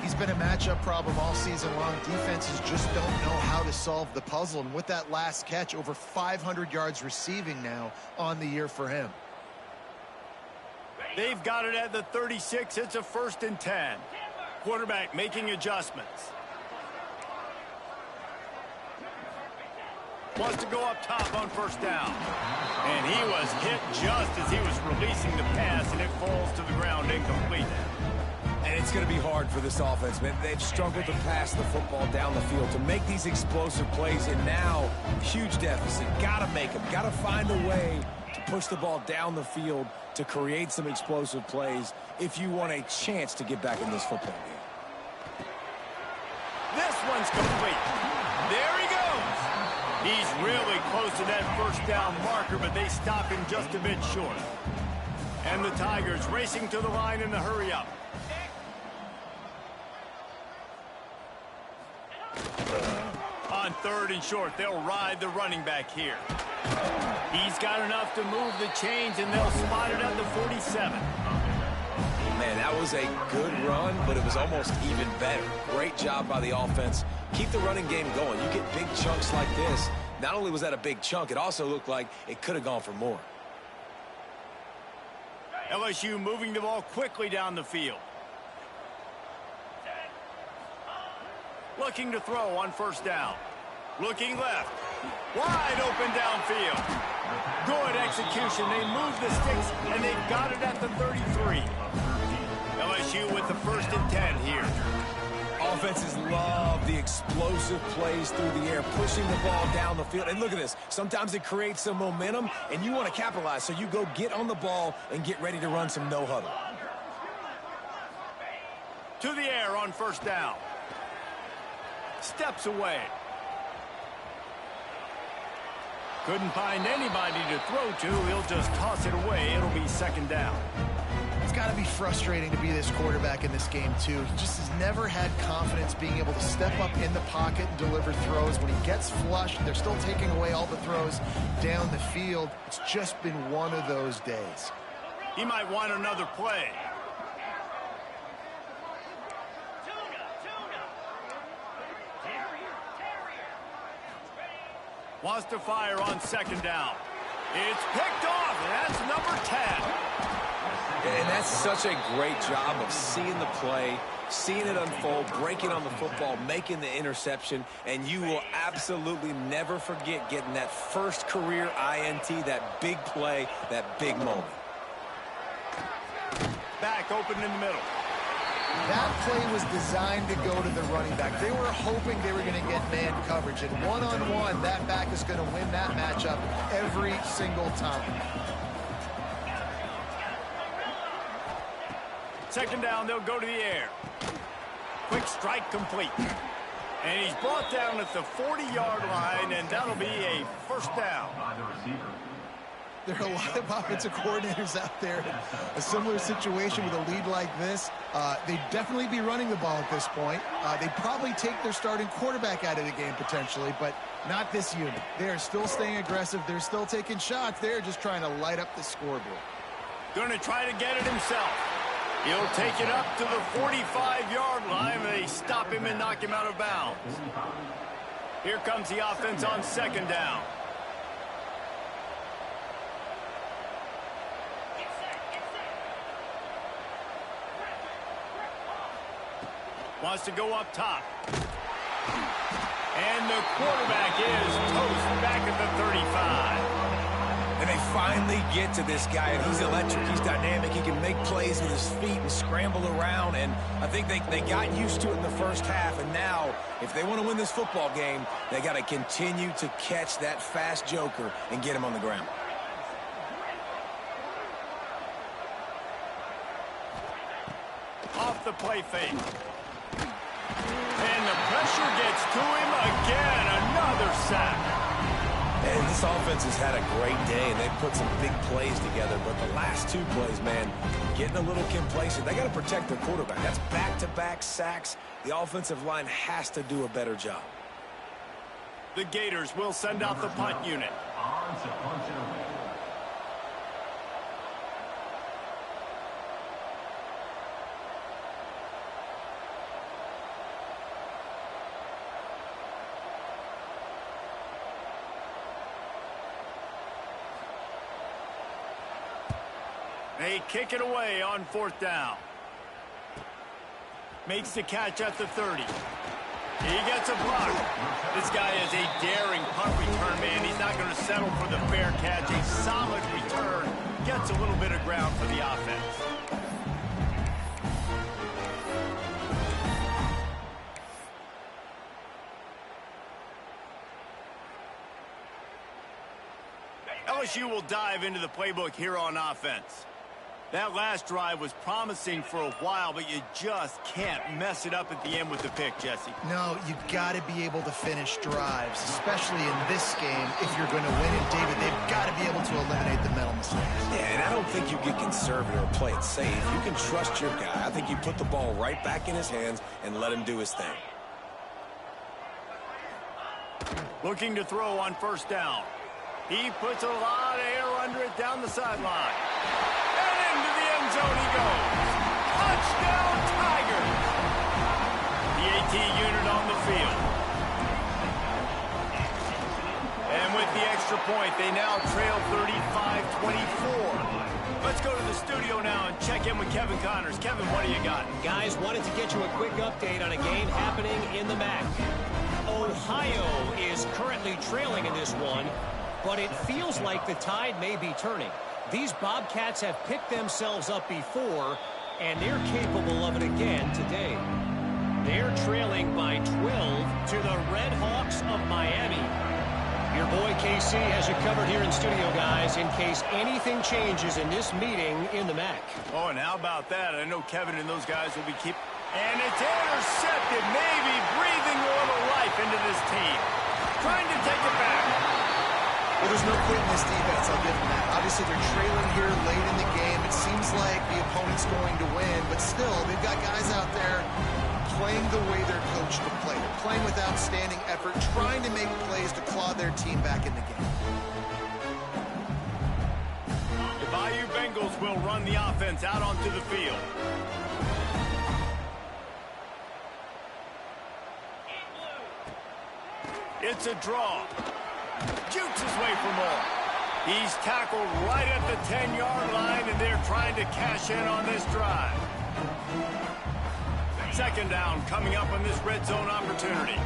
He's been a matchup problem all season long. Defenses just don't know how to solve the puzzle. And with that last catch, over 500 yards receiving now on the year for him. They've got it at the 36. It's a 1st and 10. Quarterback making adjustments. Wants to go up top on first down. And he was hit just as he was releasing the pass, and it falls to the ground incomplete. And it's going to be hard for this offense, man. They've struggled to pass the football down the field, to make these explosive plays, and now, huge deficit. Got to make them. Got to find a way to push the ball down the field to create some explosive plays if you want a chance to get back in this football game. This one's complete. There he goes. He's really close to that first down marker, but they stop him just a bit short. And the Tigers racing to the line in the hurry-up. On third and short, they'll ride the running back here. He's got enough to move the chains, and they'll spot it at the 47. Man, that was a good run, but it was almost even better. Great job by the offense. Keep the running game going. You get big chunks like this. Not only was that a big chunk, it also looked like it could have gone for more. LSU moving the ball quickly down the field. Looking to throw on first down. Looking left. Wide open downfield. Good execution. They move the sticks, and they've got it at the 33. LSU with the 1st and 10 here. Offenses love the explosive plays through the air, pushing the ball down the field. And look at this. Sometimes it creates some momentum, and you want to capitalize. So you go get on the ball and get ready to run some no-huddle. To the air on first down. Steps away. Couldn't find anybody to throw to. He'll just toss it away. It'll be 2nd down. It's got to be frustrating to be this quarterback in this game, too. He just has never had confidence being able to step up in the pocket and deliver throws. When he gets flushed, they're still taking away all the throws down the field. It's just been one of those days. He might want another play. Wants to fire on 2nd down. It's picked off, and that's number 10. And that's such a great job of seeing the play, seeing it unfold, breaking on the football, making the interception, and you will absolutely never forget getting that first career INT, that big play, that big moment. Back open in the middle. That play was designed to go to the running back. They were hoping they were going to get man coverage, and one-on-one, that back is going to win that matchup every single time. 2nd down, they'll go to the air. Quick strike complete. And he's brought down at the 40-yard line, and that'll be a 1st down. There are a lot of offensive coordinators out there in a similar situation with a lead like this. They'd definitely be running the ball at this point. They'd probably take their starting quarterback out of the game potentially, but not this unit. They are still staying aggressive. They're still taking shots. They're just trying to light up the scoreboard. Going to try to get it himself. He'll take it up to the 45-yard line, and they stop him and knock him out of bounds. Here comes the offense on 2nd down. Wants to go up top. And the quarterback is toast back at the 35. And they finally get to this guy, and he's electric. He's dynamic. He can make plays with his feet and scramble around, and I think they got used to it in the first half, and now, if they want to win this football game, they got to continue to catch that fast joker and get him on the ground. Off the play fake. And the pressure gets to him again. Another sack. And this offense has had a great day, and they've put some big plays together. But the last 2 plays, man, getting a little complacent. They got to protect their quarterback. That's back-to-back sacks. The offensive line has to do a better job. The Gators will send out the punt unit. They kick it away on 4th down. Makes the catch at the 30. He gets a block. This guy is a daring punt return man. He's not going to settle for the fair catch. A solid return. Gets a little bit of ground for the offense. LSU will dive into the playbook here on offense. That last drive was promising for a while, but you just can't mess it up at the end with the pick, Jesse. No, you've got to be able to finish drives, especially in this game if you're going to win. And, David, they've got to be able to eliminate the mental mistakes. Yeah, and I don't think you get conservative or play it safe. You can trust your guy. I think you put the ball right back in his hands and let him do his thing. Looking to throw on first down. He puts a lot of air under it down the sideline. And into the end zone he goes. Touchdown, Tigers! The AT unit on the field. And with the extra point, they now trail 35-24. Let's go to the studio now and check in with Kevin Connors. Kevin, what do you got? Guys, wanted to get you a quick update on a game happening in the MAC. Ohio is currently trailing in this one, but it feels like the tide may be turning. These Bobcats have picked themselves up before, and they're capable of it again today. They're trailing by 12 to the Red Hawks of Miami. Your boy KC has you covered here in studio, guys, in case anything changes in this meeting in the MAC. Oh, and how about that? I know Kevin and those guys will be And it's intercepted, maybe breathing a little life into this team. Trying to take it back. Well, there's no quitting this defense, I'll give them that. Obviously, they're trailing here late in the game. It seems like the opponent's going to win, but still, they've got guys out there playing the way they're coached to play. They're playing with outstanding effort, trying to make plays to claw their team back in the game. The Bayou Bengals will run the offense out onto the field. It's a draw. Jukes his way for more. He's tackled right at the 10-yard line, and they're trying to cash in on this drive. Second down coming up on this red zone opportunity.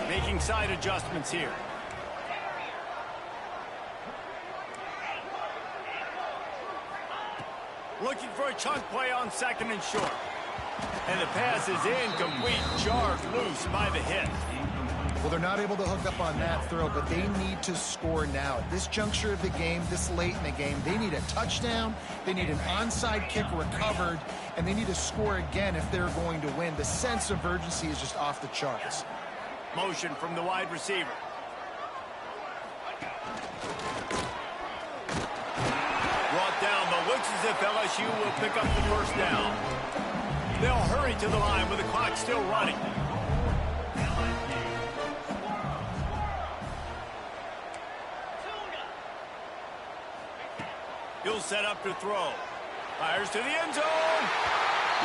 Making side adjustments here. Looking for a chunk play on second and short. And the pass is incomplete, jarred loose by the hit. Well, they're not able to hook up on that throw, but they need to score now. At this juncture of the game, this late in the game, they need a touchdown, they need an onside kick recovered, and they need to score again if they're going to win. The sense of urgency is just off the charts. Motion from the wide receiver. Brought down, but looks as if LSU will pick up the first down. They'll hurry to the line with the clock still running. He'll set up to throw. Fires to the end zone.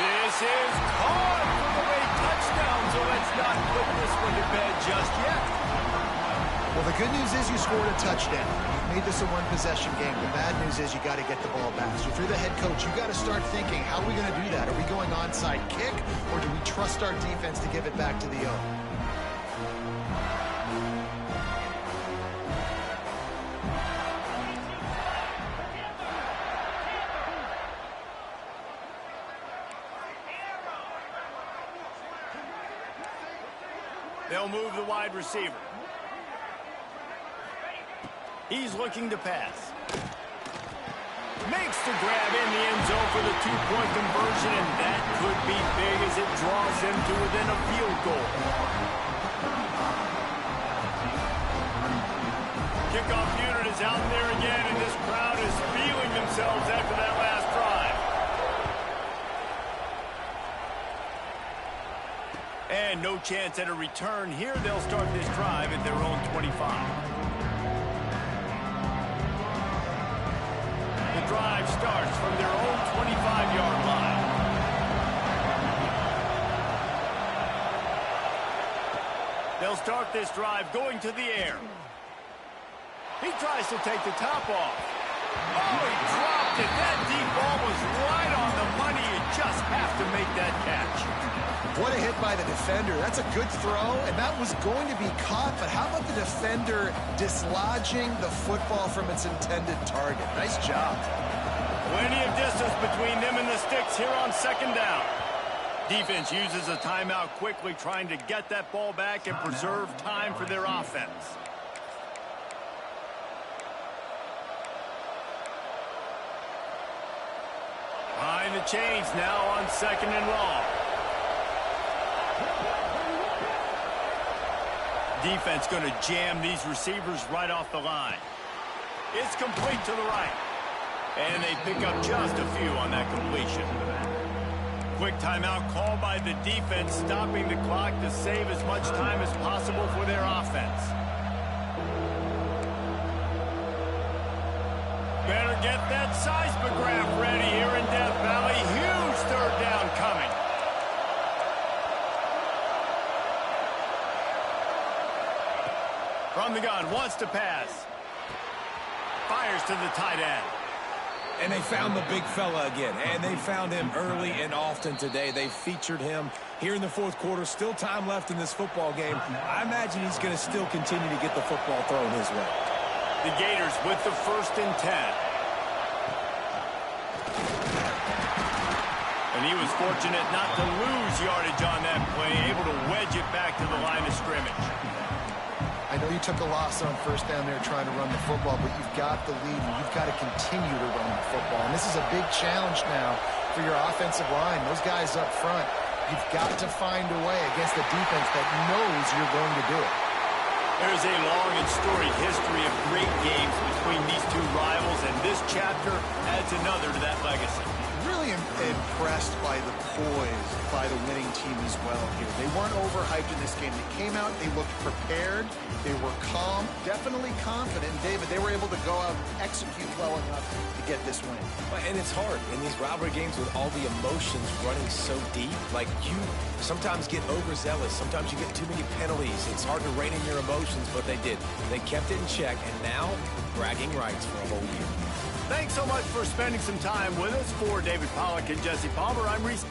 This is caught for the late touchdown, so let's not put this one to bed just yet. Well, the good news is you scored a touchdown. You've made this a one-possession game. The bad news is you got to get the ball back. So if you're the head coach, you got to start thinking, how are we going to do that? Are we going onside kick, or do we trust our defense to give it back to the O? They'll move the wide receiver. He's looking to pass. Makes the grab in the end zone for the two-point conversion, and that could be big as it draws him to within a field goal. Kickoff unit is out there again, and this crowd is feeling themselves after that last drive. And no chance at a return here. They'll start this drive at their own 25. The drive starts from their own 25-yard line. They'll start this drive going to the air. He tries to take the top off. Oh, he dropped it. That deep ball was right on the money. He just have to make that catch. What a hit by the defender. That's a good throw, and that was going to be caught, but how about the defender dislodging the football from its intended target? Nice job. Plenty of distance between them and the sticks here on second down. Defense uses a timeout quickly, trying to get that ball back and preserve time for their offense. Behind the chains now on second and long. Defense going to jam these receivers right off the line. It's complete to the right. And they pick up just a few on that completion. Quick timeout called by the defense, stopping the clock to save as much time as possible for their offense. Better get that seismograph ready here in Death Valley. Huge third down coming. From the gun, wants to pass. Fires to the tight end. And they found the big fella again, and they found him early and often today. They featured him here in the fourth quarter. Still time left in this football game. I imagine he's going to still continue to get the football thrown his way. The Gators with the 1st and 10. And he was fortunate not to lose yardage on that play, able to wedge it back to the line of scrimmage. I know you took a loss on first down there trying to run the football, but you've got the lead, and you've got to continue to run the football. And this is a big challenge now for your offensive line. Those guys up front, you've got to find a way against a defense that knows you're going to do it. There's a long and storied history of great games between these two rivals, and this chapter adds another to that legacy. Really impressed by the poise by the winning team as well here. They weren't overhyped in this game. They came out, they looked prepared, they were calm, definitely confident. And David, they were able to go out and execute well enough to get this win. And it's hard in these rivalry games with all the emotions running so deep. Like, you sometimes get overzealous. Sometimes you get too many penalties. It's hard to rein in your emotions, but they did. They kept it in check, and now bragging rights for a whole year. Thanks so much for spending some time with us. For David Pollack and Jesse Palmer, I'm Reese.